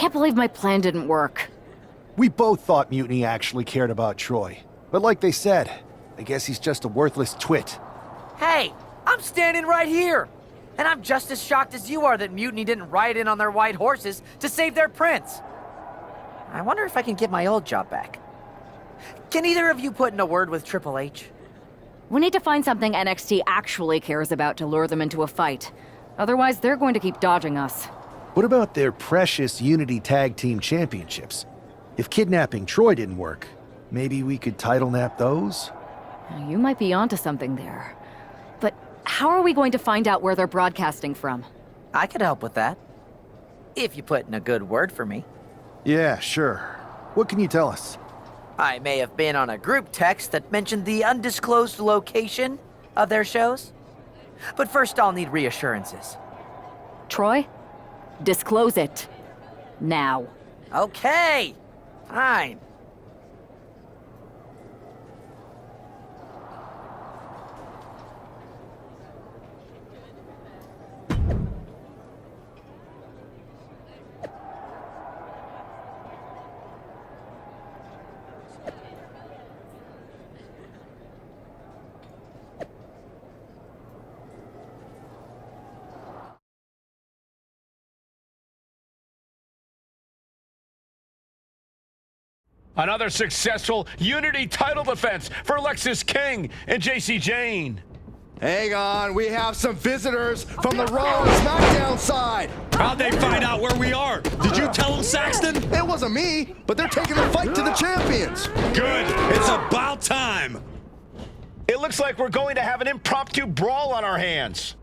can't believe my plan didn't work. We both thought Mutiny actually cared about Troy. But like they said, I guess he's just a worthless twit. Hey, I'm standing right here. And I'm just as shocked as you are that Mutiny didn't ride in on their white horses to save their prince. I wonder if I can get my old job back. Can either of you put in a word with Triple H? We need to find something NXT actually cares about to lure them into a fight. Otherwise, they're going to keep dodging us. What about their precious Unity Tag Team Championships? If kidnapping Troy didn't work, maybe we could title nap those? You might be onto something there. But how are we going to find out where they're broadcasting from? I could help with that. If you put in a good word for me. Yeah, sure. What can you tell us? I may have been on a group text that mentioned the undisclosed location of their shows. But first I'll need reassurances. Troy? Disclose it. Now. Okay, fine. Another successful Unity title defense for Lexis King and JC Jane. Hang on, we have some visitors from the Raw and SmackDown side. How'd they find out where we are? Did you tell them, Saxton? It wasn't me, but they're taking the fight to the champions. Good, it's about time. It looks like we're going to have an impromptu brawl on our hands.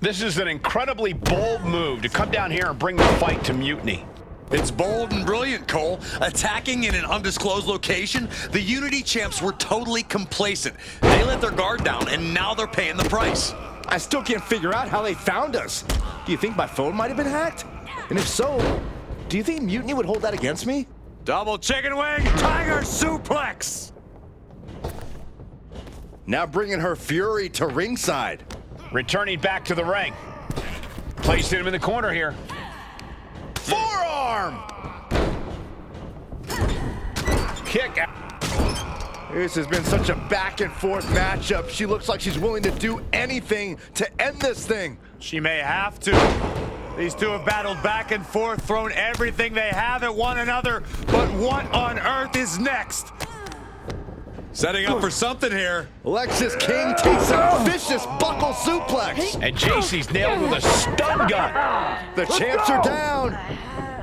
This is an incredibly bold move to come down here and bring the fight to Mutiny. It's bold and brilliant, Cole. Attacking in an undisclosed location, the Unity champs were totally complacent. They let their guard down, and now they're paying the price. I still can't figure out how they found us. Do you think my phone might have been hacked? And if so, do you think Mutiny would hold that against me? Double chicken wing, tiger suplex. Now bringing her fury to ringside. Returning back to the ring. Placing him in the corner here. Forearm! Kick out. This has been such a back and forth matchup. She looks like she's willing to do anything to end this thing. She may have to. These two have battled back and forth, thrown everything they have at one another, but what on earth is next? Setting up for something here. Lexis King takes a vicious buckle suplex. And JC's nailed with a stun gun. The champs are down.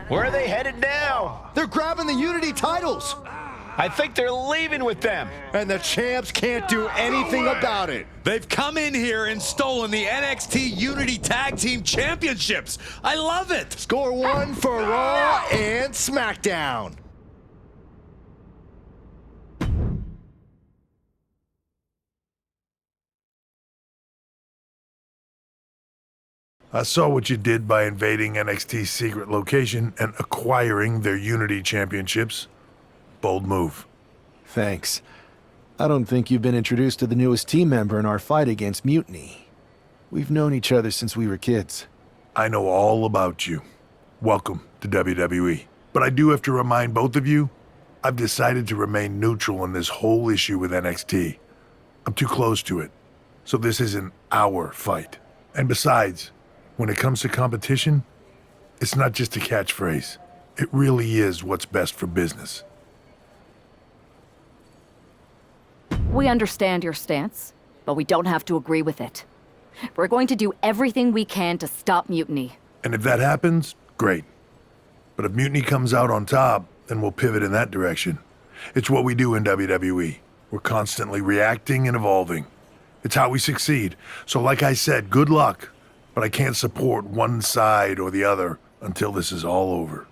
Where are they headed now? They're grabbing the Unity titles. I think they're leaving with them. And the champs can't do anything about it. They've come in here and stolen the NXT Unity Tag Team Championships. I love it. Score one for Raw and SmackDown. I saw what you did by invading NXT's secret location and acquiring their Unity championships. Bold move. Thanks. I don't think you've been introduced to the newest team member in our fight against Mutiny. We've known each other since we were kids. I know all about you. Welcome to WWE. But I do have to remind both of you, I've decided to remain neutral in this whole issue with NXT. I'm too close to it. So this isn't our fight. And besides, when it comes to competition, it's not just a catchphrase. It really is what's best for business. We understand your stance, but we don't have to agree with it. We're going to do everything we can to stop Mutiny. And if that happens, great. But if Mutiny comes out on top, then we'll pivot in that direction. It's what we do in WWE. We're constantly reacting and evolving. It's how we succeed. So like I said, good luck. But I can't support one side or the other until this is all over.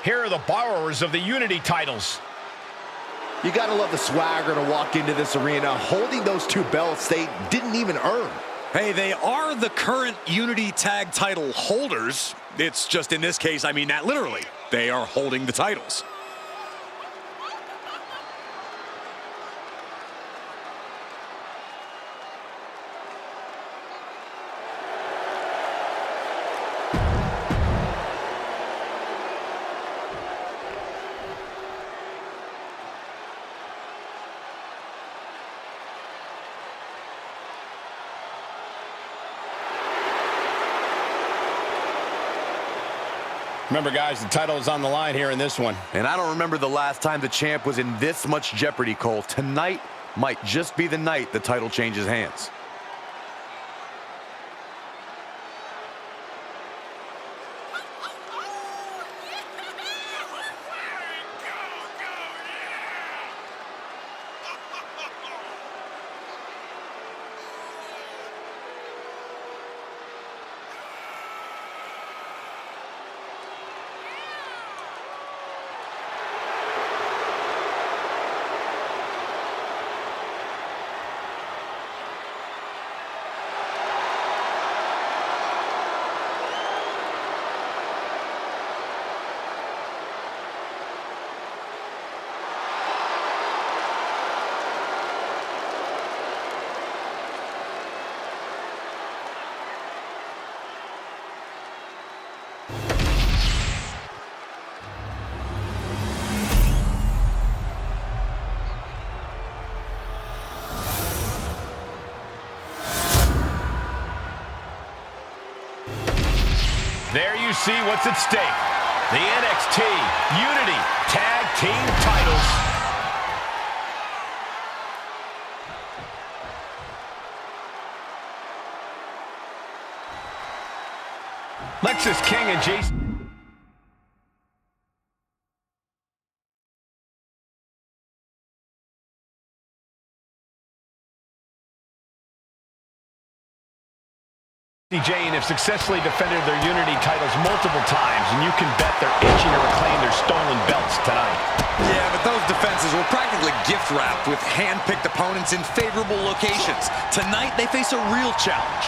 Here are the borrowers of the Unity titles. You gotta love the swagger to walk into this arena holding those two belts they didn't even earn. Hey, they are the current Unity Tag title holders. It's just in this case, I mean that literally. They are holding the titles. Remember, guys, the title is on the line here in this one. And I don't remember the last time the champ was in this much jeopardy, Cole. Tonight might just be the night the title changes hands. There you see what's at stake. The NXT Unity Tag Team titles. Lexus King and Jason. Jane have successfully defended their Unity titles multiple times, and you can bet they're itching to reclaim their stolen belts tonight. Yeah, but those defenses were practically gift-wrapped with hand-picked opponents in favorable locations. Tonight, they face a real challenge.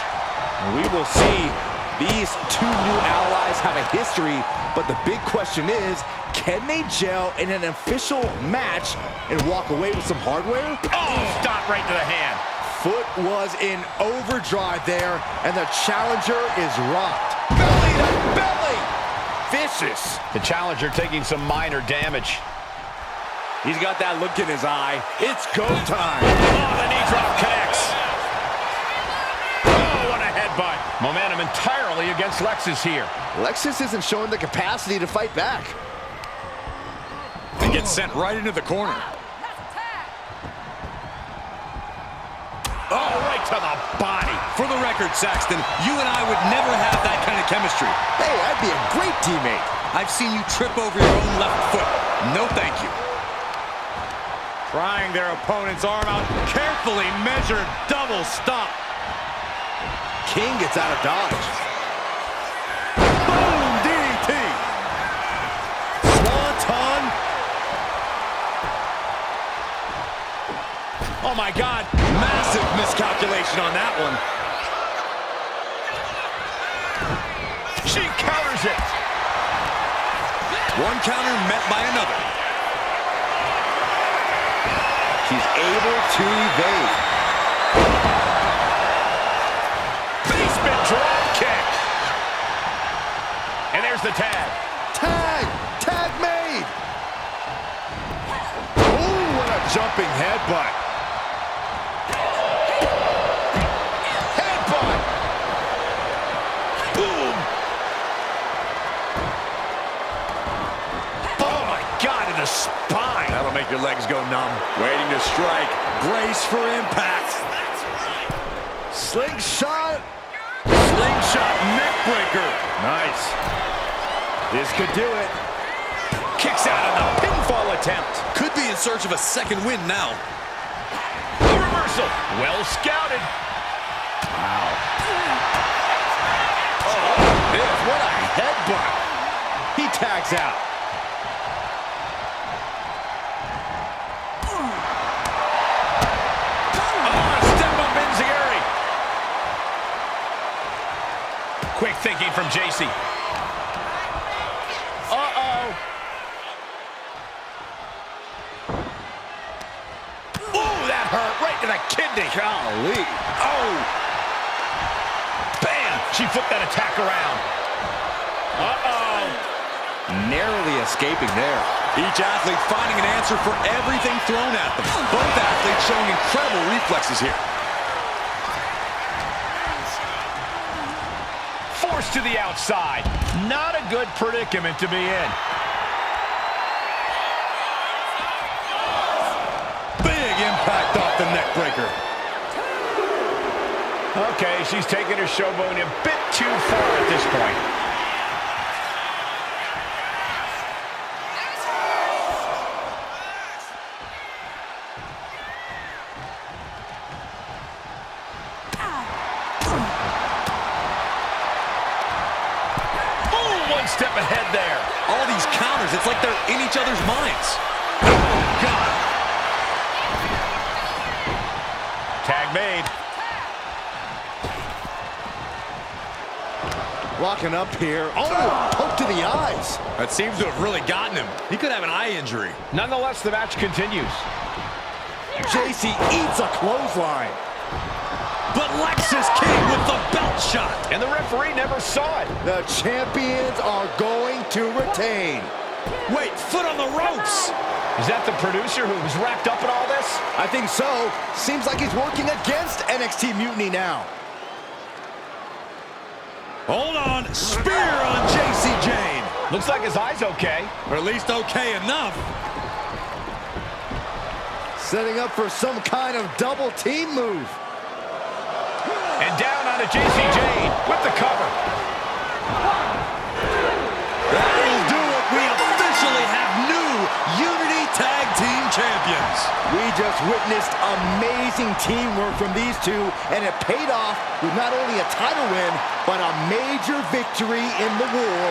We will see. These two new allies have a history, but the big question is, can they gel in an official match and walk away with some hardware? Oh, stop right to the hand. Foot was in overdrive there, and the challenger is rocked. Belly to belly! Vicious. The challenger taking some minor damage. He's got that look in his eye. It's go time. Oh, the knee drop connects. Oh, what a headbutt. Momentum entirely against Lexus here. Lexus isn't showing the capacity to fight back. And gets sent right into the corner. Oh, right to the body. For the record, Saxton, you and I would never have that kind of chemistry. Hey, I'd be a great teammate. I've seen you trip over your own left foot. No thank you. Prying their opponent's arm out. Carefully measured double stomp. King gets out of dodge. Boom, DDT. Swanton. Oh, my God. Massive miscalculation on that one. She counters it. One counter met by another. She's able to evade. Basement drop kick. And there's the tag. Tag! Tag made! Oh, what a jumping headbutt. Spine. That'll make your legs go numb. Waiting to strike. Brace for impact. Slingshot. Slingshot neck breaker. Nice. This could do it. Kicks out of the pinfall attempt. Could be in search of a second win now. The reversal. Well scouted. Wow. Oh, what a headbutt. He tags out. quick thinking from JC. Uh-oh. Ooh, that hurt right to the kidney. Golly. Oh. Bam. She flipped that attack around. Uh-oh. Narrowly escaping there. Each athlete finding an answer for everything thrown at them. Both athletes showing incredible reflexes here. Forced to the outside. Not a good predicament to be in. Big impact off the neck breaker. Okay, she's taking her showboat a bit too far at this point. Step ahead there. All these counters, it's like they're in each other's minds. Oh, God. Tag made. Rocking up here. Oh, poke to the eyes. That seems to have really gotten him. He could have an eye injury. Nonetheless, the match continues. JC eats a clothesline. But Lexus King with the belt shot. And the referee never saw it. The champions are going to retain. Wait, foot on the ropes. Is that the producer who was wrapped up in all this? I think so. Seems like he's working against NXT Mutiny now. Hold on. Spear on JC Jane. Looks like his eye's okay. Or at least okay enough. Setting up for some kind of double team move. And down onto JC Jane with the cover. That'll do it. We officially have new Unity Tag Team Champions. We just witnessed amazing teamwork from these two, and it paid off with not only a title win, but a major victory in the war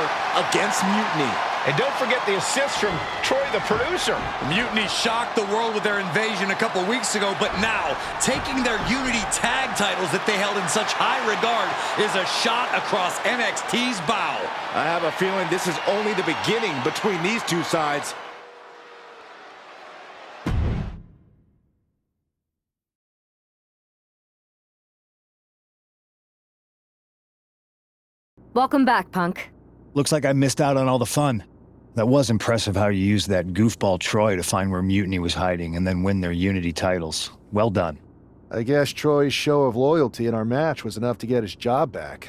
against Mutiny. And don't forget the assist from Troy, the producer. Mutiny shocked the world with their invasion a couple weeks ago, but now, taking their Unity tag titles that they held in such high regard is a shot across NXT's bow. I have a feeling this is only the beginning between these two sides. Welcome back, Punk. Looks like I missed out on all the fun. That was impressive how you used that goofball Troy to find where Mutiny was hiding and then win their Unity titles. Well done. I guess Troy's show of loyalty in our match was enough to get his job back.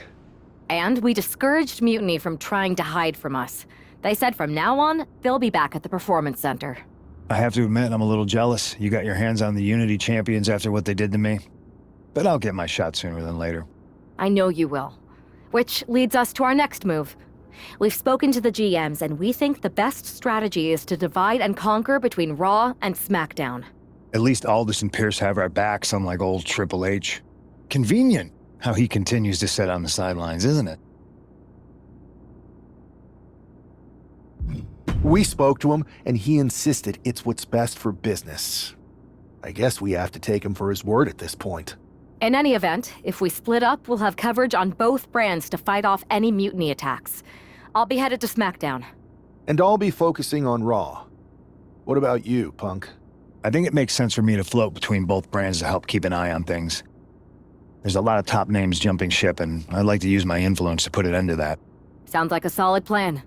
And we discouraged Mutiny from trying to hide from us. They said from now on, they'll be back at the Performance Center. I have to admit, I'm a little jealous. You got your hands on the Unity champions after what they did to me. But I'll get my shot sooner than later. I know you will. Which leads us to our next move. We've spoken to the GMs, and we think the best strategy is to divide and conquer between Raw and SmackDown. At least Aldous and Pierce have our backs, unlike old Triple H. Convenient how he continues to sit on the sidelines, isn't it? We spoke to him, and he insisted it's what's best for business. I guess we have to take him for his word at this point. In any event, if we split up, we'll have coverage on both brands to fight off any Mutiny attacks. I'll be headed to SmackDown. And I'll be focusing on Raw. What about you, Punk? I think it makes sense for me to float between both brands to help keep an eye on things. There's a lot of top names jumping ship, and I'd like to use my influence to put an end to that. Sounds like a solid plan.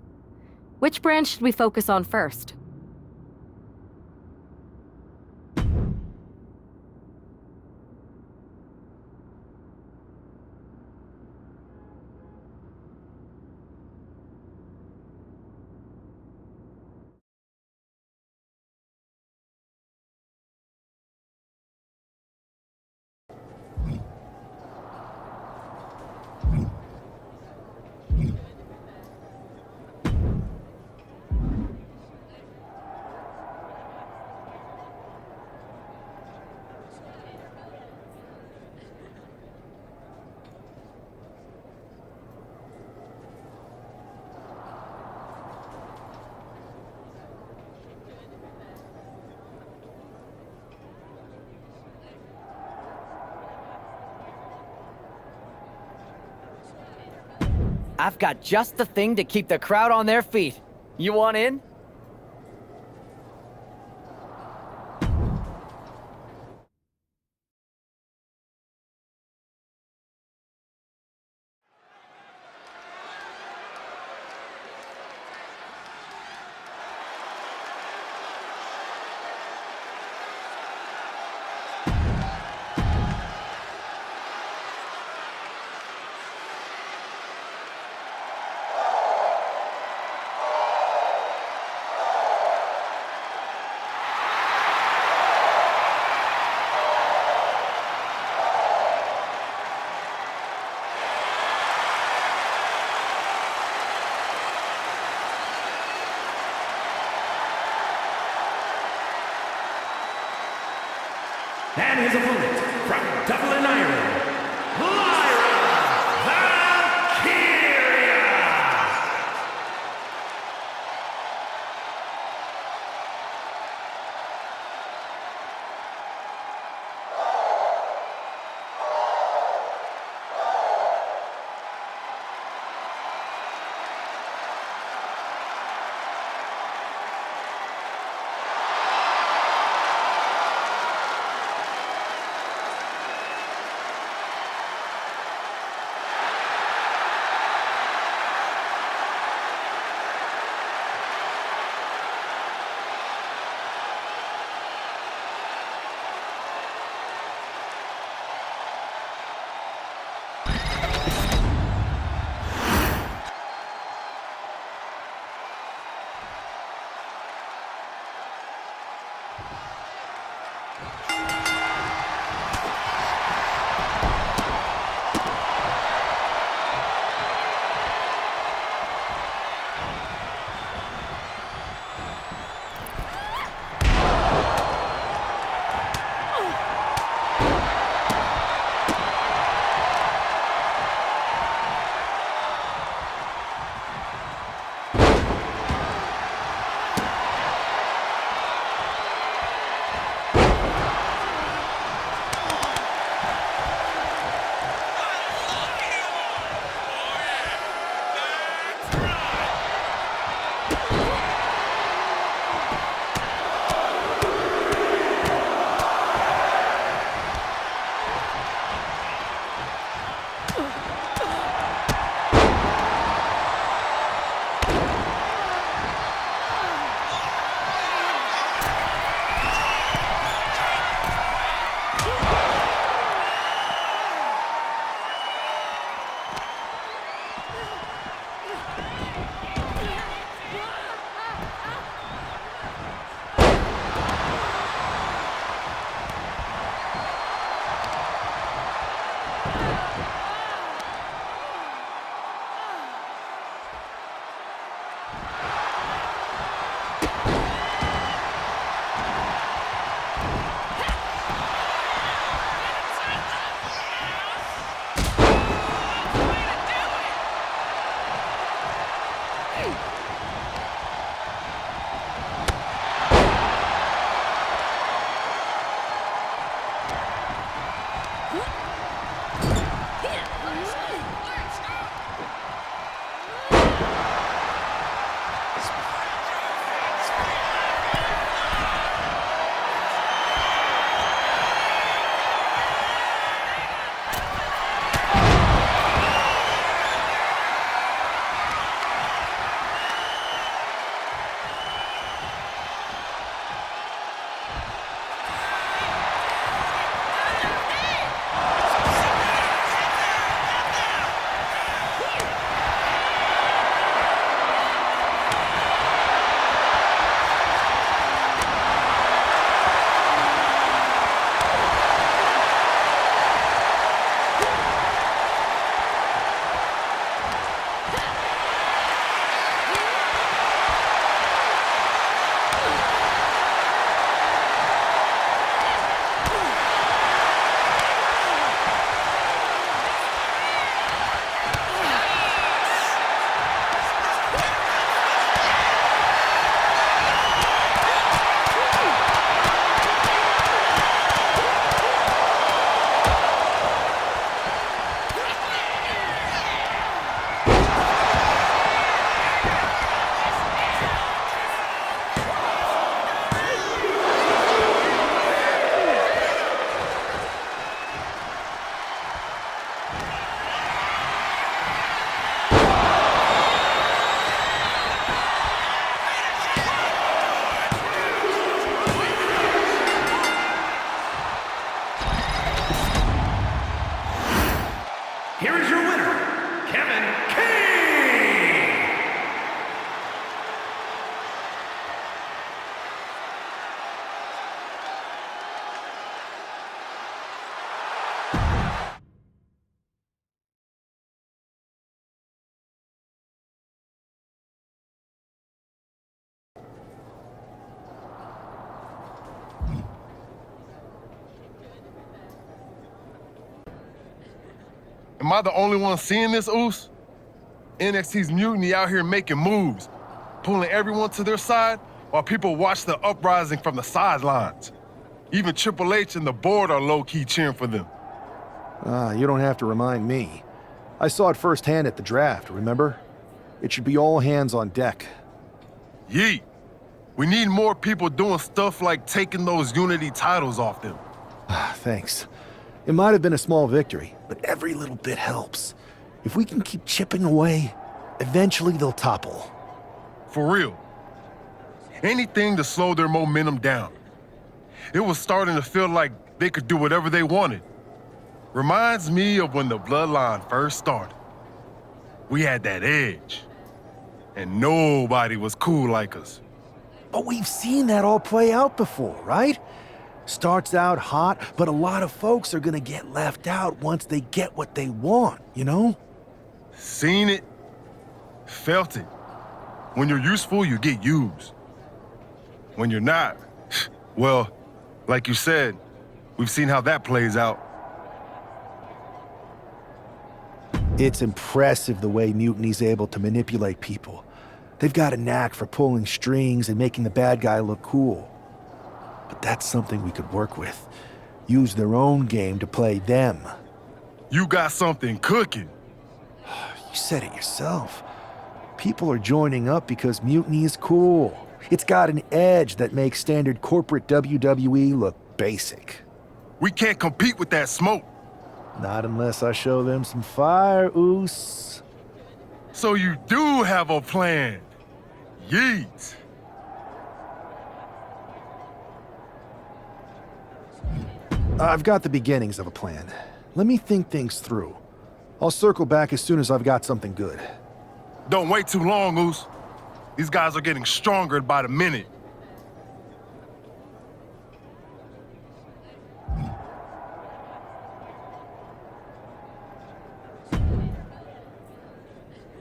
Which brand should we focus on first? I've got just the thing to keep the crowd on their feet. You want in? And his opponent from Dublin, Ireland, Valkyria! Kevin King! Am I the only one seeing this, Oos? NXT's Mutiny out here making moves, pulling everyone to their side while people watch the uprising from the sidelines. Even Triple H and the board are low-key cheering for them. You don't have to remind me. I saw it firsthand at the draft, remember? It should be all hands on deck. Yeet. We need more people doing stuff like taking those Unity titles off them. Thanks. It might have been a small victory, but every little bit helps. If we can keep chipping away, eventually they'll topple. For real. Anything to slow their momentum down. It was starting to feel like they could do whatever they wanted. Reminds me of when the Bloodline first started. We had that edge. And nobody was cool like us. But we've seen that all play out before, right? Starts out hot, but a lot of folks are gonna get left out once they get what they want, you know? Seen it, felt it. When you're useful, you get used. When you're not, well, like you said, we've seen how that plays out. It's impressive the way Mutiny's able to manipulate people. They've got a knack for pulling strings and making the bad guy look cool. But that's something we could work with. Use their own game to play them. You got something cooking. You said it yourself. People are joining up because Mutiny is cool. It's got an edge that makes standard corporate WWE look basic. We can't compete with that smoke. Not unless I show them some fire, Oos. So you do have a plan. Yeet. I've got the beginnings of a plan. Let me think things through. I'll circle back as soon as I've got something good. Don't wait too long, Oos. These guys are getting stronger by the minute.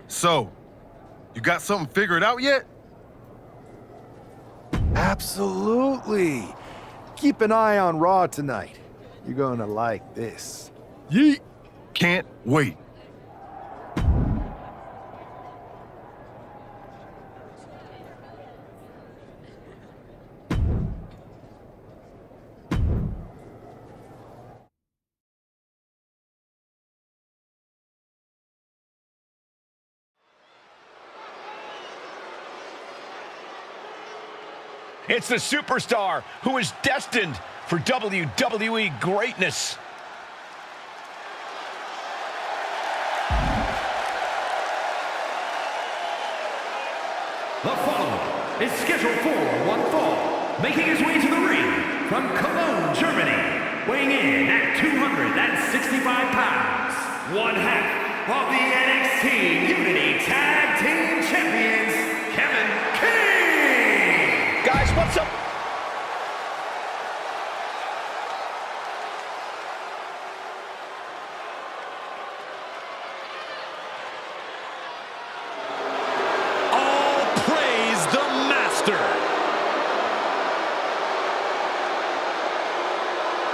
So, you got something figured out yet? Absolutely. Keep an eye on Raw tonight. You're gonna like this. Yeet. Can't wait. It's the superstar who is destined for WWE greatness. The following is scheduled for one fall, making his way to the ring from Cologne, Germany, weighing in at 265 pounds, one half of the NXT Unity Tag Team Champions, Kevin King! Guys, what's up?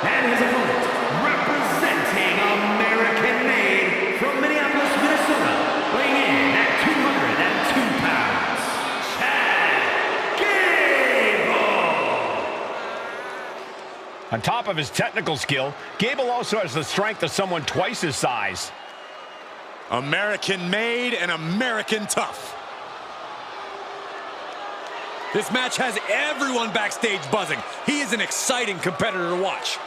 And his opponent, representing American-made from Minneapolis, Minnesota, weighing in at 202 pounds, Chad Gable! On top of his technical skill, Gable also has the strength of someone twice his size. American-made and American tough. This match has everyone backstage buzzing. He is an exciting competitor to watch.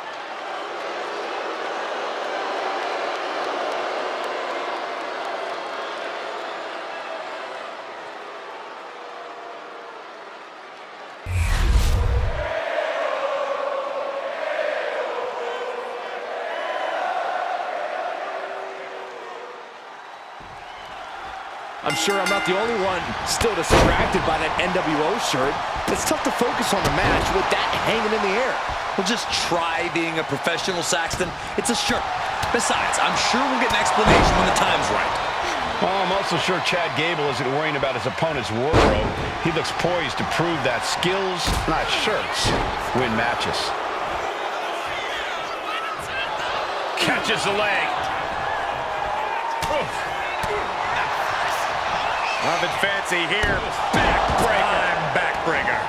I'm sure I'm not the only one still distracted by that NWO shirt. It's tough to focus on the match with that hanging in the air. Well, just try being a professional, Saxton. It's a shirt. Besides, I'm sure we'll get an explanation when the time's right. Well, I'm also sure Chad Gable isn't worrying about his opponent's wardrobe. He looks poised to prove that skills, not shirts, win matches. Catches the leg. Oof. Nothing fancy here. Backbreaker. Backbreaker.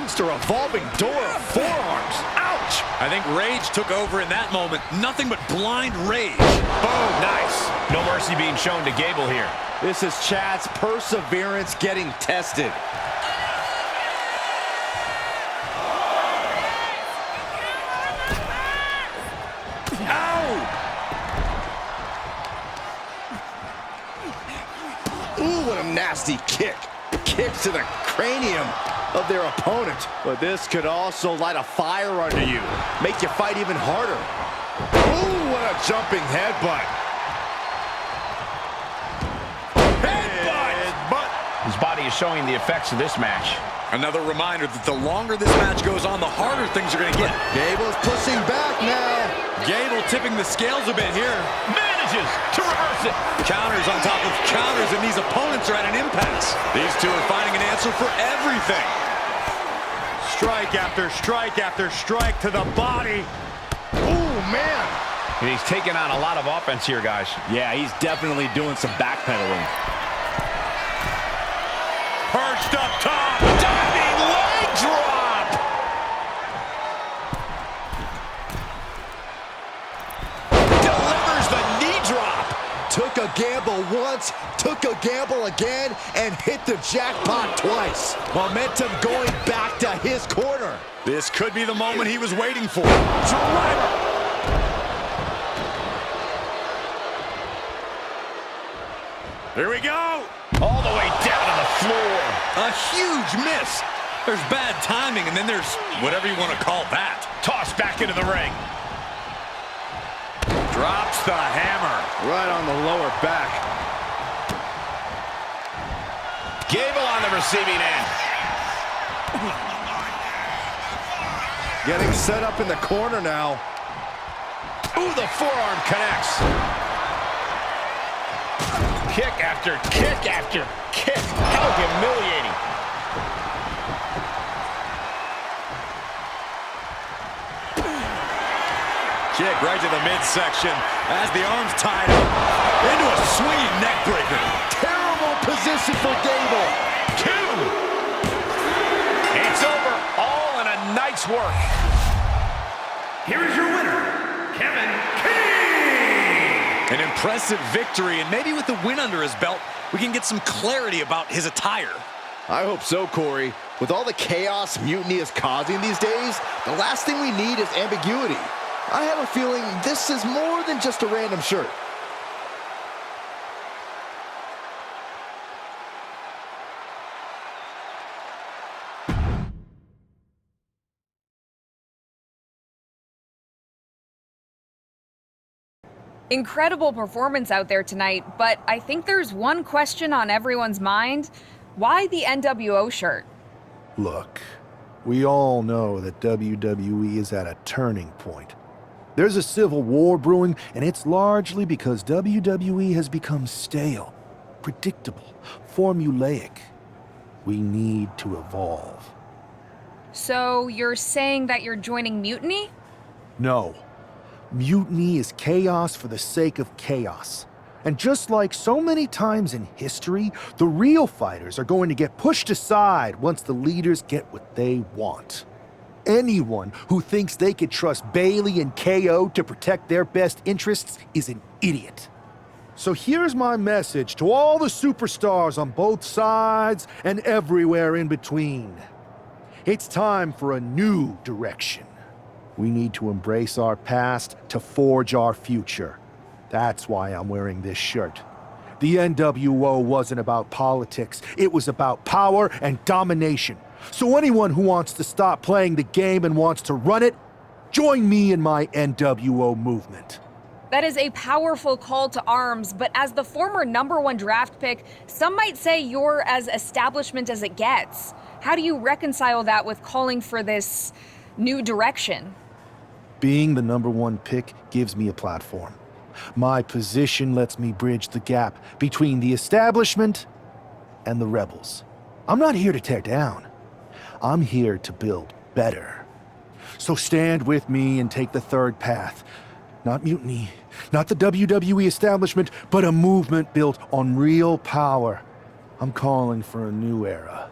It's a revolving door of forearms. Ouch! I think rage took over in that moment. Nothing but blind rage. Boom. Nice. No mercy being shown to Gable here. This is Chad's perseverance getting tested. Ooh, what a nasty kick. Kicks to the cranium of their opponent. But this could also light a fire under you. Make you fight even harder. Ooh, what a jumping headbutt. Headbutt! His body is showing the effects of this match. Another reminder that the longer this match goes on, the harder things are going to get. Gable's pushing back now. Gable tipping the scales a bit here. Manages to reverse it. Counters on top of counters, and these opponents are at an impasse. These two are finding an answer for everything. Strike after strike after strike to the body. Ooh, man. And he's taking on a lot of offense here, guys. Yeah, he's definitely doing some backpedaling. Perched up top. Diving leg drop. Delivers the knee drop. Took a gamble once, took a gamble again, and hit the jackpot twice. Momentum going back to his corner. This could be the moment he was waiting for. Driver. Here we go. All the way down to the floor. A huge miss. There's bad timing, and then there's whatever you want to call that. Tossed back into the ring. Drops the hammer. Right on the lower back. Gable on the receiving end. Getting set up in the corner now. Ooh, the forearm connects. Kick after kick after kick. How humiliating. Kick right to the midsection as the arms tied up into a swinging neck breaker. Terrible position for Gable. 2. It's over. All in a night's work. Here is your winner, Kevin King! An impressive victory, and maybe with the win under his belt, we can get some clarity about his attire. I hope so, Corey. With all the chaos Mutiny is causing these days, the last thing we need is ambiguity. I have a feeling this is more than just a random shirt. Incredible performance out there tonight, but I think there's one question on everyone's mind. Why the NWO shirt? Look, we all know that WWE is at a turning point. There's a civil war brewing, and it's largely because WWE has become stale, predictable, formulaic. We need to evolve. So you're saying that you're joining Mutiny? No. Mutiny is chaos for the sake of chaos. And just like so many times in history, the real fighters are going to get pushed aside once the leaders get what they want. Anyone who thinks they could trust Bailey and KO to protect their best interests is an idiot. So here's my message to all the superstars on both sides and everywhere in between. It's time for a new direction. We need to embrace our past to forge our future. That's why I'm wearing this shirt. The NWO wasn't about politics. It was about power and domination. So anyone who wants to stop playing the game and wants to run it, join me in my NWO movement. That is a powerful call to arms, but as the former #1 draft pick, some might say you're as establishment as it gets. How do you reconcile that with calling for this new direction? Being the #1 pick gives me a platform. My position lets me bridge the gap between the establishment and the rebels. I'm not here to tear down. I'm here to build better. So stand with me and take the third path. Not mutiny, not the WWE establishment, but a movement built on real power. I'm calling for a new era.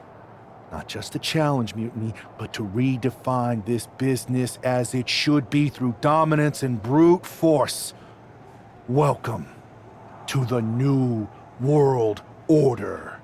Not just to challenge mutiny, but to redefine this business as it should be through dominance and brute force. Welcome to the New World Order.